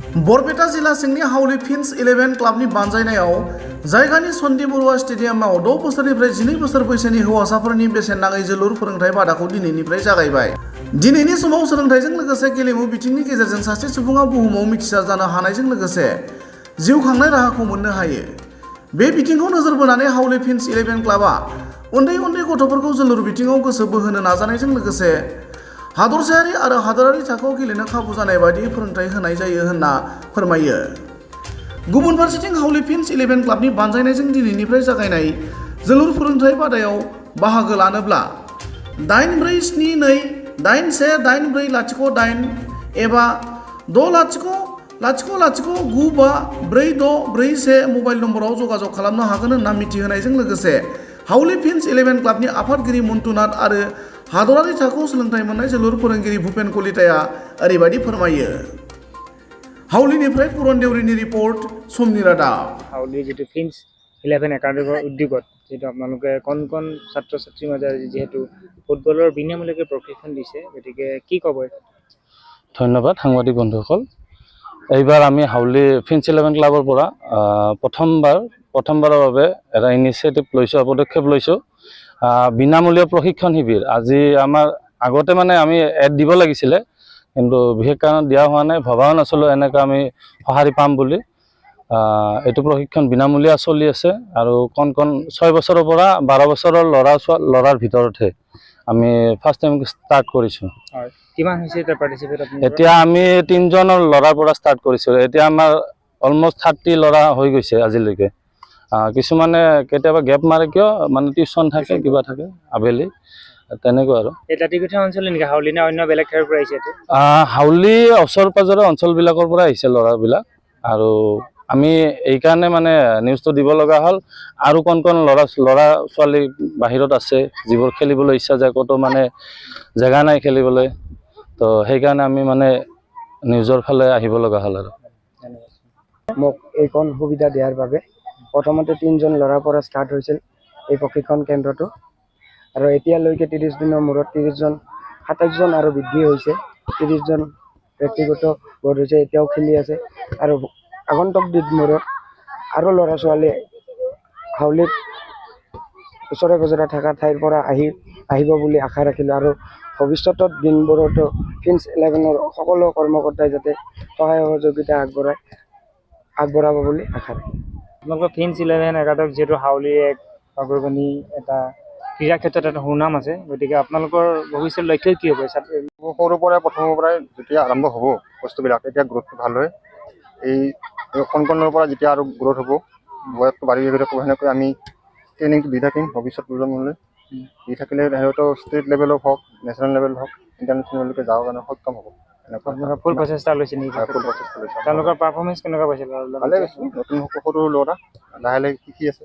बरपेटा जिला सिंनि हाउली फिन्स 11 क्लाबनि बानजायनायाव जायगानि सन्दीप बरुवा स्टेडियामाव 6 बोसोरनिफ्राय 12 बोसोर बैसोनि हौवासाफोरनि बेसेन नाङै जोलुर फोरोंथाय बादाखौ दिनैनिफ्राय जागायबाय। दिनैनि समाव सोलोंथाइजों लोगोसे गेलेमु बिथिंनि गेजेरजों सासे सुबुङा बुहुमाव मिथिसार जानो हानायजों लोगोसे जिउ खांनाय राहाखौ मोननो हायो। बे बिथिंखौ नोजोर बोनानै हाउली फिन्स 11 क्लाबा उन्दै गथ'फोरखौ जोलुर बिथिङाव गोसो बोहोनो नाजानायजों लोगोसे हादरसायारि आरो हादोरारि थाखोआव गेलेनो खाबु जानाय बायदि फोरोंथाय होनाय जायो होनना फोरमायो। गुबुन फारसेथिं हाउली फिन्स 11 क्लाबनि बानजायनायजों दिनैनिफ्राय जागायनाय जोलुर फोरोंथाय बादायाव बाहागो लानोब्ला 842-818408 एबा 6000954641 मबाइल नम्बराव जगाजग खालामनो हागोन होनना मिथिहोनायजों लोगोसे हाउली फिन्स 11 क्लाबनि आफादगिरि मन्टु नाथ आरो हादरारि थाखोआव सोलोंथाइ मोननाय जोलुर फोरोंगिरि भुपेन कलिताया ओरैबायदि फोरमायो। हाउलीनिफ्राय पुरन देउरिनि रिपर्ट, समनि रादाब। हाउली जितु फिन्स 11 एकाडेमिৰ উদ্যোগত যেটো আপোনালোকে কোন ছাত্ৰ ছাত্ৰীৰ মাজত যেহেতু ফুটবলৰ বিনামূলীয়াকৈ প্ৰশিক্ষণ দিছে, গতিকে কি ক'ব? ধন্যবাদ সাংবাদিক বন্ধুসকল। এইবাৰ আমি হাউলী ফিন্স 11 ক্লাবৰ পৰা প্ৰথমবাৰৰ বাবে এটা ইনিচিয়েটিভ লৈছোঁ, পদক্ষেপ লৈছোঁ। বিনামূলীয়া প্ৰশিক্ষণ শিবিৰ আজি আমাৰ আগতে আমি এড দিব লাগিছিলে, কিন্তু বিশেষ কাৰণত দিয়া হোৱা নাই। ভবাও নাছিলোঁ এনেকৈ আমি সঁহাৰি পাম বুলি। এইটো প্ৰশিক্ষণ বিনামূলীয়া চলি আছে আৰু কণ 6 বছৰৰ পৰা 12 বছৰৰ ল'ৰাৰ ভিতৰতহে আমি ফাৰ্ষ্ট টাইম ষ্টাৰ্ট কৰিছোঁ। কিমান হৈছে এতিয়া পাৰ্টিচিপেট? এতিয়া আমি 3জনৰ ল'ৰাৰ পৰা ষ্টাৰ্ট কৰিছোঁ। এতিয়া আমাৰ অলমষ্ট 30 ল'ৰা হৈ গৈছে আজিলৈকে। কিছুমানে কেতিয়াবা গেপ মাৰে, কিয় টিউশ্যন থাকে, কিবা থাকে আবেলি, তেনেকুৱা আৰু। এটা টিকঠা অঞ্চল নেকি হাউলী নে অন্য বেলেগ ঠাইৰ পৰা আহিছে? হাউলী ওচৰ পাজৰৰ অঞ্চলবিলাকৰ পৰা আহিছে ল'ৰাবিলাক, আৰু আমি এইকাৰণে নিউজটো দিব লগা হ'ল। আৰু কণ ল'ৰা ছোৱালী বাহিৰত আছে যিবোৰ খেলিবলৈ ইচ্ছা যায়, ক'তো জেগা নাই খেলিবলৈ, তো সেইকাৰণে আমি নিউজৰ ফালে আহিব লগা হ'ল। আৰু মোক এইখন সুবিধা দিয়াৰ বাবে প্ৰথমতে 3জন ল'ৰাৰ পৰা ষ্টাৰ্ট হৈছিল এই প্ৰশিক্ষণ কেন্দ্ৰটো, আৰু এতিয়ালৈকে 30 দিনৰ মূৰত 27জন আৰু বৃদ্ধি হৈছে। 30জন ব্যক্তিগত বোৰ্ড হৈছে, এতিয়াও খেলি আছে। আৰু আগন্তুক দিনবোৰত আৰু ল'ৰা ছোৱালী হাউলীত ওচৰে পাজৰে থকা ঠাইৰ পৰা আহিব বুলি আশা ৰাখিলোঁ, আৰু ভৱিষ্যতৰ দিনবোৰতো ফিন্স 11ৰ সকলো কৰ্মকৰ্তাই যাতে সহায় সহযোগিতা আগবঢ়াব বুলি আশা ৰাখিলোঁ। আপোনালোকৰ ফিন্স 11 একাডেমি যিহেতু হাউলী এক অগ্ৰণী এটা ক্ৰীড়া ক্ষেত্ৰত এটা সুনাম আছে, গতিকে আপোনালোকৰ ভৱিষ্যত লক্ষ্য কি হ'ব? সৰুৰ পৰাই প্ৰথমৰ পৰাই যেতিয়া আৰম্ভ হ'ব বস্তুবিলাক, তেতিয়া গ্ৰ'থটো ভাল হয়। এই কণৰ পৰা যেতিয়া আৰু গ্ৰ'থ হ'ব, বয়সটো বাঢ়ি গৈ থাকিব, সেনেকৈ আমি ট্ৰেইনিংটো দি থাকিম ভৱিষ্যত প্ৰজন্মলৈ। দি থাকিলে সিহঁতৰ ষ্টেট লেভেলত হওক, নেশ্যনেল লেভেল হওক, ইণ্টাৰনেশ্যনেললৈকে যাবৰ কাৰণে সক্ষম হ'ব। আপোনালোকে ফুল প্ৰচেষ্টা লৈছে নেকি? ফুল প্ৰচেষ্টা লৈছে। তেওঁলোকৰ পাৰফৰ্মেঞ্চ কেনেকুৱা পাইছে? ভালে পাইছোঁ। নতুন সৰু ল'ৰা লাহে লাহে শিকি আছে।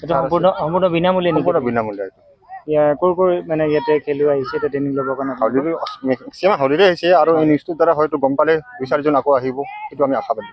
এইটো সম্পূৰ্ণ বিনামূলীয়া নেকি? বিনামূলীয়া। ইয়াৰ ক'ৰ ইয়াতে খেলুৱৈ আহিছে এতিয়া ট্ৰেইনিং ল'বৰ কাৰণে? মেক্সিমাম হাউলীৰে আহিছে, আৰু এই নিউজটোৰ দ্বাৰা হয়তো গম পালে 2-4জন আকৌ আহিব, সেইটো আমি আশাবাদী।